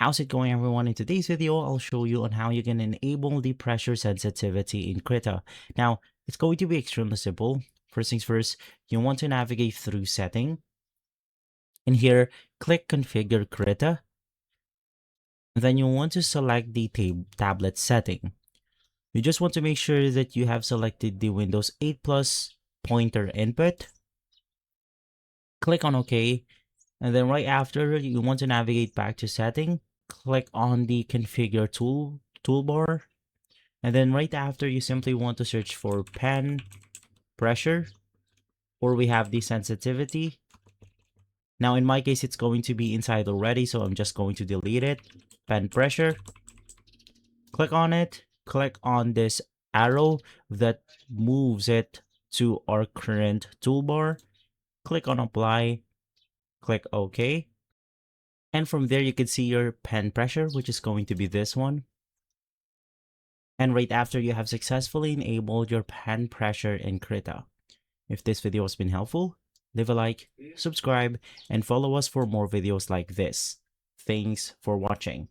How's it going, everyone? In today's video, I'll show you on how you can enable the pressure sensitivity in Krita. Now, it's going to be extremely simple. First things first, you want to navigate through setting. In here, click configure Krita. Then you want to select the tablet setting. You just want to make sure that you have selected the Windows 8 Plus pointer input. Click on OK. And then right after, you want to navigate back to setting. Click on the configure toolbar. And then right after, you simply want to search for pen pressure, or we have the sensitivity. Now in my case, it's going to be inside already, so I'm just going to delete it. Pen pressure. Click on it. Click on this arrow that moves it to our current toolbar. Click on apply. Click OK. And from there, you can see your pen pressure, which is going to be this one. And right after, you have successfully enabled your pen pressure in Krita. If this video has been helpful, leave a like, subscribe, and follow us for more videos like this. Thanks for watching.